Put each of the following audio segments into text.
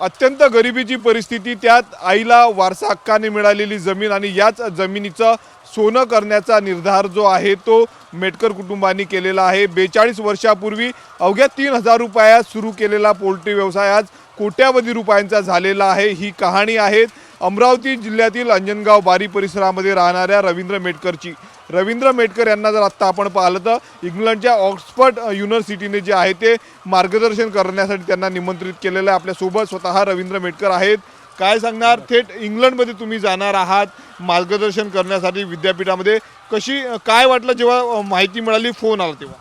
अत्यंत गरिबीची परिस्थिती, त्यात आईला वारसा हक्काने मिळालेली जमीन आणि याच जमिनीचं सोनं करण्याचा निर्धार जो आहे तो मेटकर कुटुंबांनी केलेला आहे। 42 वर्षापूर्वी अवघ्या 3000 रुपयात सुरू केलेला पोल्ट्री व्यवसाय आज कोट्यावधी रुपयांचा झालेला आहे। ही कहाणी आहे अमरावती जिल्ह्यातील अंजनगाव बारी परिसरामध्ये राहणाऱ्या रवींद्र मेटकरची। रवींद्र मेटकर यांना जर आत्ता आपण पाहिलं तर इंग्लंडच्या ऑक्सफर्ड युनिव्हर्सिटीने जे आहे ते मार्गदर्शन करण्यासाठी त्यांना निमंत्रित केलेलं आहे। आपल्यासोबत स्वतः रवींद्र मेटकर आहेत। काय सांगणार, थेट इंग्लंडमध्ये तुम्ही जाणार आहात मार्गदर्शन करण्यासाठी विद्यापीठामध्ये, कशी काय वाटलं जेव्हा माहिती मिळाली, फोन आला तेव्हा?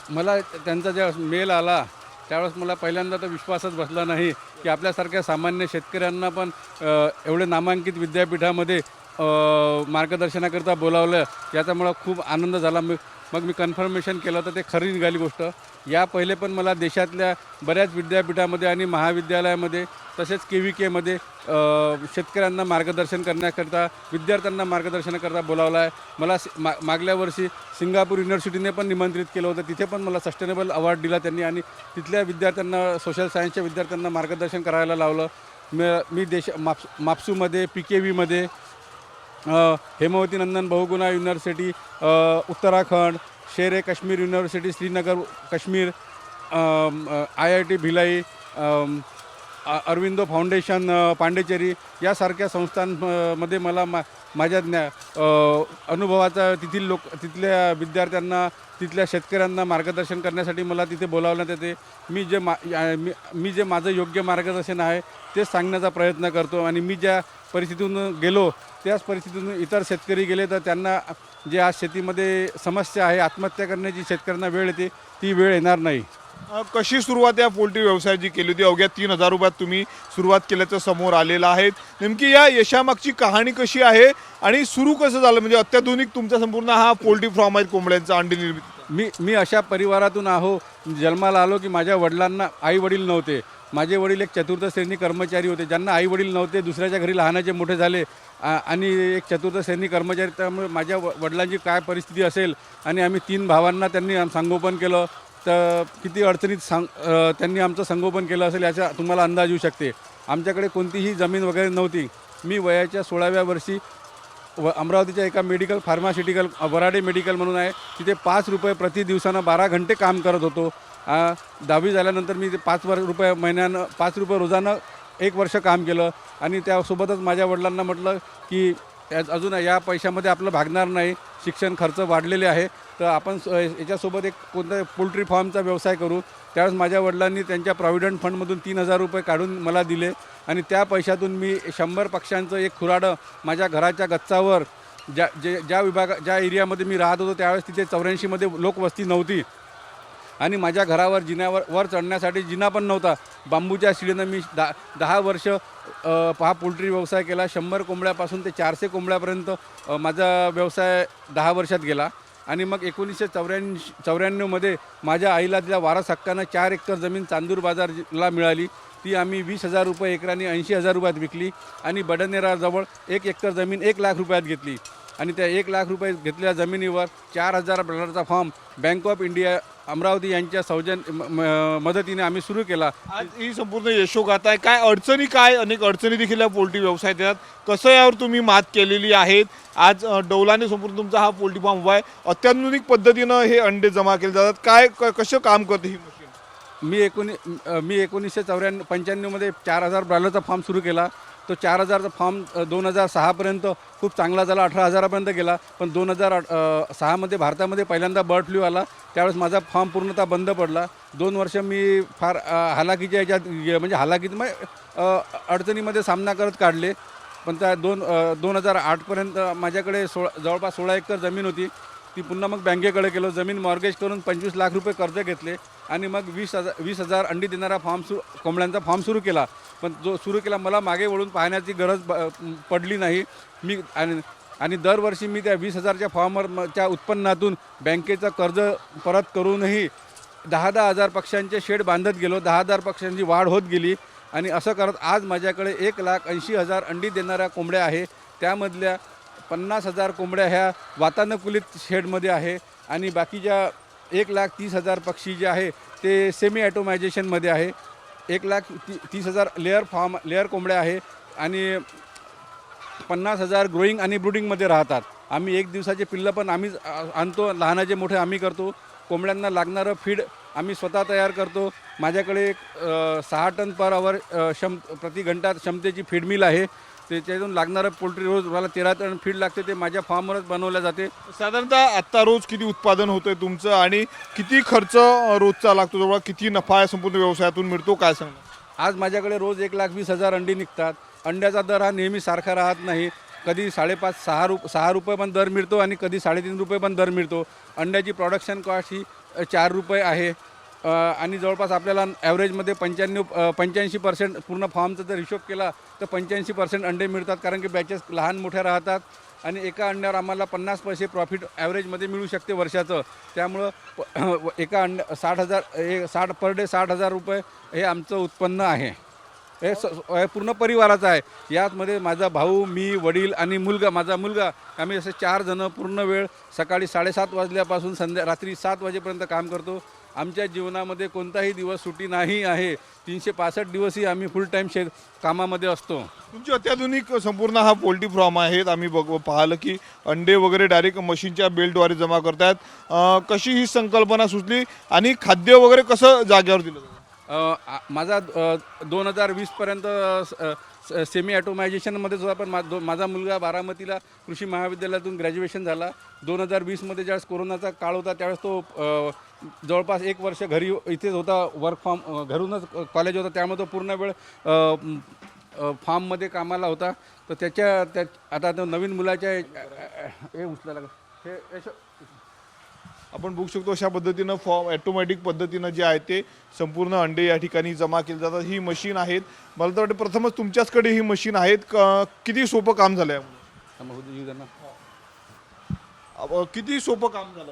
मला त्यांचा जेव्हा मेल आला त्यावेळेस मला पहिल्यांदा तर विश्वासच बसला नाही की आपल्यासारख्या सामान्य शेतकऱ्यांना पण एवढे नामांकित विद्यापीठामध्ये मार्गदर्शनाकरता बोलावलं, याचा मला खूप आनंद झाला। मग मी कन्फर्मेशन केलं तर ते खरी निघाली गोष्ट। या पहिले पण मला देशातल्या बऱ्याच विद्यापीठामध्ये आणि महाविद्यालयामध्ये तसेच KVKमध्ये शेतकऱ्यांना मार्गदर्शन करण्याकरता, विद्यार्थ्यांना मार्गदर्शनाकरता बोलावलं आहे। मला मागल्या वर्षी सिंगापूर युनिव्हर्सिटीने पण निमंत्रित केलं होतं, तिथे पण मला सस्टेनेबल अवॉर्ड दिला त्यांनी आणि तिथल्या विद्यार्थ्यांना, सोशल सायन्सच्या विद्यार्थ्यांना मार्गदर्शन करायला लावलं। मी मापसूमध्ये, PKVमध्ये, Hemwati Nandan Bahuguna university Uttarakhand, Sher Kashmir university Srinagar Kashmir, IIT Bhilai, Aurobindo foundation Pondicherry यासारख्या संस्थांमध्ये मला माझ्या अनुभवाचा तिथल्या विद्यार्थ्यांना, तिथल्या शेतकऱ्यांना मार्गदर्शन करण्यासाठी मला तिथे बोलावण्यात येते। मी जे माझं योग्य मार्गदर्शन आहे तेच सांगण्याचा प्रयत्न करतो आणि मी ज्या परिस्थितीतून गेलो त्याच परिस्थितीतून इतर शेतकरी गेले तर त्यांना जे आज शेतीमध्ये समस्या आहे, आत्महत्या करण्याची शेतकऱ्यांना वेळ येते, ती वेळ येणार नाही। कशी सुरुवात या पोल्ट्री व्यवसायाची केली होती? अवघ्या 3000 रुपयात तुम्ही सुरुवात केल्याचं समोर आलेलं आहे। नेमकी या यशामागची कहाणी कशी आहे आणि सुरू कसं झालं? म्हणजे अत्याधुनिक तुमचा संपूर्ण हा पोल्ट्री फार्म आहे कोंबड्यांचा अंडी निर्मिती। मी अशा परिवारातून जन्माला आलो की माझ्या वडिलांना आई वडील नव्हते। माझे वडील एक चतुर्थ श्रेणी कर्मचारी होते, ज्यांना आई वडील नव्हते, दुसऱ्याच्या घरी लहानाचे मोठे झाले आणि एक चतुर्थ श्रेणी कर्मचारी, त्यामुळे माझ्या वडिलांची काय परिस्थिती असेल आणि आम्ही 3 भावांना त्यांनी संगोपन केलं तर किती अडचणीत त्यांनी आमचं संगोपन केलं असेल याचा तुम्हाला अंदाज येऊ शकते। आमच्याकडे कोणतीही जमीन वगैरे नव्हती। मी वयाच्या 16व्या वर्षी अमरावतीच्या एका मेडिकल फार्मास्युटिकल वराडे मेडिकल म्हणून आहे, तिथे 5 रुपये प्रति दिवसानं 12 घंटे काम करत होतो। 10वी झाल्यानंतर मी 5 रुपये महिन्यानं, 5 रुपये रोजानं 1 वर्ष काम केलं आणि त्यासोबतच माझ्या वडिलांना म्हटलं की अजून या पैशामध्ये आपलं भागणार नाही, शिक्षण खर्च वाढलेले आहे, तर आपण याच्यासोबत एक कोणता पोल्ट्री फार्मचा व्यवसाय करू। त्यावेळेस माझ्या वडिलांनी त्यांच्या प्रॉव्हिडंट फंडमधून 3000 रुपये काढून मला दिले आणि त्या पैशातून मी 100 पक्ष्यांचं एक खुराडं माझ्या घराच्या गच्चावर, ज्या एरियामध्ये मी राहत होतो त्यावेळेस तिथे 84मध्ये लोकवस्ती नव्हती आणि माझ्या घरावर जिन्यावर वर चढण्यासाठी जिना पण नव्हता, बांबूच्या शिडीनं मी 10 वर्ष हा पोल्ट्री व्यवसाय केला। 100 कोंबड्यापासून ते 400 कोंबड्यापर्यंत माझा व्यवसाय 10 वर्षात गेला आणि मग 1994मध्ये माझ्या आईला तिला वारस हक्कानं 4 एकर जमीन चांदूर बाजारला मिळाली। ती आम्ही 20,000 रुपये एकराने 80,000 रुपयात विकली आणि बडनेराजवळ 1 एकर जमीन 1 लाख रुपयात घेतली आणि त्या 1 लाख रुपये घेतलेल्या जमिनीवर $4,000चा farm bank of India Amravati यांच्या मदतीने आम्ही सुरू केला। आज ही संपूर्ण यशोगाथा आहे। काय अडचणी, काय अनेक अडचणी देखील या पोल्ट्री व्यवसायात येतात, कसं यावर तुम्ही मात केलेली आहेत? आज डौलाने संपूर्ण तुमचा हा पोल्ट्री फार्म उभा आहे, अत्याधुनिक पद्धतीनं हे अंडे जमा केले जातात, काय कसं काम करते ही मशीन? मी 1995मध्ये $4,000चा फॉर्म सुरू केला। तो 4,000चा फॉर्म 2006पर्यंत खूप चांगला झाला, 18,000पर्यंत गेला, पण 2006मध्ये भारतामध्ये पहिल्यांदा बर्ड फ्लू आला, त्यावेळेस माझा फॉर्म पूर्णतः बंद पडला। 2 वर्ष मी फार हालाकीच्या याच्यात, म्हणजे अडचणीमध्ये सामना करत काढले, पण त्या 2008पर्यंत माझ्याकडे जवळपास 16 एकर जमीन होती। ती पुन्हा मग बँकेकडे गेलो, जमीन मॉर्गेज करून 25 लाख रुपये कर्ज घेतले आणि मग 20,000 अंडी देणारा कोंबड्यांचा फॉर्म सुरू केला। पण जो सुरू केला मला मागे वळून पाहण्याची गरज पडली नाही। आणि दरवर्षी मी त्या 20,000च्या फॉर्मच्या उत्पन्नातून बँकेचं कर्ज परत करूनही 10,000 पक्ष्यांचे शेड बांधत गेलो, 10,000 पक्ष्यांची वाढ होत गेली आणि असं करत आज माझ्याकडे 1,80,000 अंडी देणाऱ्या कोंबड्या आहे। त्यामधल्या 50,000 कोंबड्या ह्या वातानुकूलित शेडमध्ये आहे आणि बाकीच्या 1,30,000 पक्षी जे आहे ते सेमी ॲटोमायझेशनमध्ये आहे। 1,30,000 लेअर कोंबड्या आहे आणि 50,000 ग्रोईंग आणि ब्रुडिंगमध्ये राहतात. आम्ही एक दिवसाचे पिल्लं पण आम्हीच आणतो, लहानाचे मोठे आम्ही करतो. कोंबड्यांना लागणारं फीड आम्ही स्वतः तयार करतो. माझ्याकडे 6 टन पर आवर प्रति घंटा क्षमतेची फीड मिल आहे. त्याच्यातून लागणारं पोल्ट्री रोज मला 13 टन फीड लागते, ते माझ्या फार्मवरच बनवल्या जाते. साधारणतः आत्ता रोज किती उत्पादन होतंय तुमचं आणि किती खर्च रोजचा लागतो, जवळ किती नफा या संपूर्ण व्यवसायातून मिळतो, काय सांगणार? आज माझ्याकडे रोज 1,20,000 अंडी निघतात. अंड्याचा दर हा नेहमी सारखा राहत नाही. कधी 5.5-6 रुपये पण दर मिळतो आणि कधी 3.5 रुपये पण दर मिळतो. अंड्याची प्रोडक्शन कॉस्ट ही 4 रुपये आहे आणि जवळपास आपल्याला ॲव्हरेजमध्ये 85% पूर्ण फार्मचा जर हिशोब केला तर 85% अंडे मिळतात, कारण की बॅचेस लहान मोठ्या राहतात आणि एका अंड्यावर आम्हाला 50 पैसे प्रॉफिट ॲव्हरेजमध्ये मिळू शकते वर्षाचं. त्यामुळं एका अंड्या 60 पर डे 60,000 रुपये हे आमचं उत्पन्न आहे. हे पूर्ण परिवाराचं आहे. यामध्ये माझा भाऊ, मी, वडील आणि माझा मुलगा आम्ही असे 4 जण पूर्ण वेळ सकाळी 7:30 वाजल्यापासून रात्री 7 वाजेपर्यंत काम करतो. आमच्या जीवनामध्ये कोणताही दिवस सुट्टी नाही आहे. 365 दिवसही आम्ही फुल टाईम कामामध्ये असतो. तुमची अत्याधुनिक संपूर्ण हा पोल्ट्री फार्म आहेत. आम्ही पाहिलं की अंडे वगैरे डायरेक्ट मशीनच्या बेल्टद्वारे जमा करतात. कशी ही संकल्पना सुचली आणि खाद्य वगैरे कसं जागेवर दिलं जातं? माझा 2020पर्यंत सेमी ॲटोमायझेशनमध्ये सुद्धा, पण माझा मुलगा बारामतीला कृषी महाविद्यालयातून ग्रॅज्युएशन झाला. 2020मध्ये ज्यावेळेस कोरोनाचा काळ होता त्यावेळेस तो जवळपास 1 वर्ष घरी इथेच होता, घरूनच कॉलेज होता, त्यामुळे तो पूर्ण वेळ फार्ममध्ये कामाला होता. तर आता तो नवीन मुलाच्या हे उचलायला आपण बघू शकतो अशा पद्धतीनं ॲटोमॅटिक पद्धतीनं जे आहे ते संपूर्ण अंडे या ठिकाणी जमा केले जातात. ही मशीन आहेत. मला तर वाटतं प्रथमच तुमच्याचकडे ही मशीन आहेत. किती सोपं काम झालं किती सोपं काम झालं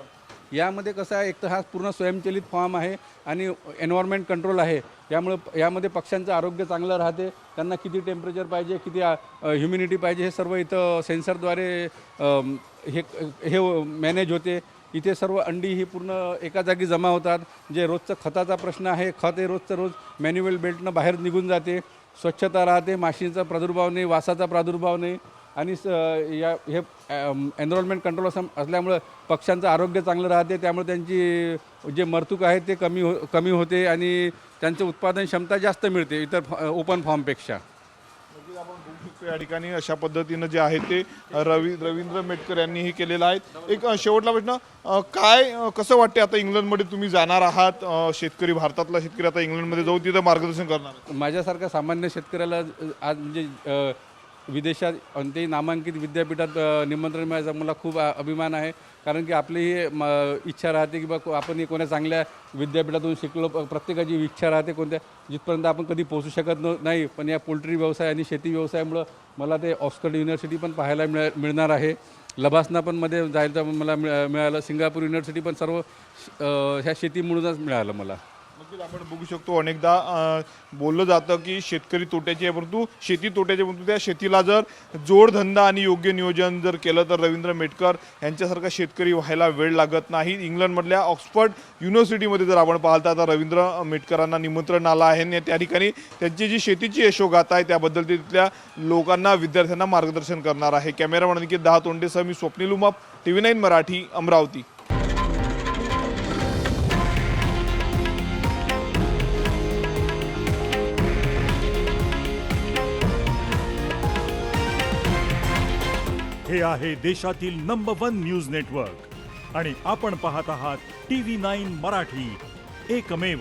यामध्ये? कसं आहे, एक तर हा पूर्ण स्वयंचलित फार्म आहे आणि एन्व्हायरमेंट कंट्रोल आहे. यामध्ये पक्ष्यांचं आरोग्य चांगलं राहते. त्यांना किती टेम्परेचर पाहिजे, किती ह्युमिनिटी पाहिजे, हे सर्व इथं सेन्सरद्वारे हे मॅनेज होते. इथे सर्व अंडी ही पूर्ण एका जागी जमा होतात. जे रोजचं खताचा प्रश्न आहे, खत हे रोजचं रोज मॅन्युअल बेल्टनं बाहेर निघून जाते. स्वच्छता राहते, माशीचा प्रादुर्भाव नाही, वासाचा प्रादुर्भाव नाही आणि हे एन्व्हायरमेंट कंट्रोल असल्यामुळं पक्ष्यांचं आरोग्य चांगलं राहते. त्यामुळे त्यांची जे मरतूक आहे ते कमी होते आणि त्यांचं उत्पादन क्षमता जास्त मिळते इतर ओपन फॉर्मपेक्षा. आपण बघू शकतो या ठिकाणी अशा पद्धतीनं जे आहे ते रवींद्र मेटकर यांनीही केलेलं आहे. एक शेवटला प्रश्न, कसं वाटते आता इंग्लंडमध्ये तुम्ही जाणार आहात, शेतकरी भारतातला शेतकरी आता इंग्लंडमध्ये जाऊन तिथं मार्गदर्शन करणार? माझ्यासारख्या सामान्य शेतकऱ्याला आज म्हणजे विदेशात कोणत्याही नामांकित विद्यापीठात निमंत्रण मिळायचं मला खूप अभिमान आहे. कारण की आपली ही इच्छा राहते की बा आपण कोणत्या चांगल्या विद्यापीठातून शिकलो. प्रत्येकाची इच्छा राहते जिथपर्यंत आपण कधी पोहोचू शकत नाही. पण या पोल्ट्री व्यवसाय आणि शेती व्यवसायामुळं मला ते ऑक्सफर्ड युनिव्हर्सिटी पण पाहायला मिळणार आहे. लबासना पण मध्ये जायचं मला मिळालं. सिंगापूर युनिव्हर्सिटी पण सर्व ह्या शेतीमुळूनच मिळालं मला. आपण बघू शकतो अनेकदा बोललं जातं की शेतकरी तोट्याची आहे, परंतु शेती तोट्याची, परंतु त्या शेतीला जर जोडधंदा आणि योग्य नियोजन जर केलं तर रवींद्र मेटकर यांच्यासारखा शेतकरी व्हायला वेळ लागत नाही. इंग्लंडमधल्या ऑक्सफर्ड युनिव्हर्सिटीमध्ये जर आपण पाहता तर रवींद्र मेटकरांना निमंत्रण आलं आहे आणि त्या ठिकाणी त्यांची जी शेतीची यशोगाथा आहे त्याबद्दल ते तिथल्या लोकांना, विद्यार्थ्यांना मार्गदर्शन करणार आहे. कॅमेरामॅन अनिकेत दहातोंडेसह मी स्वप्नील उमाप, TV9 मराठी, अमरावती. हे आहे देशातील नंबर 1 न्यूज नेटवर्क आणि आपण पाहत आहात TV9 मराठी, एकमेव.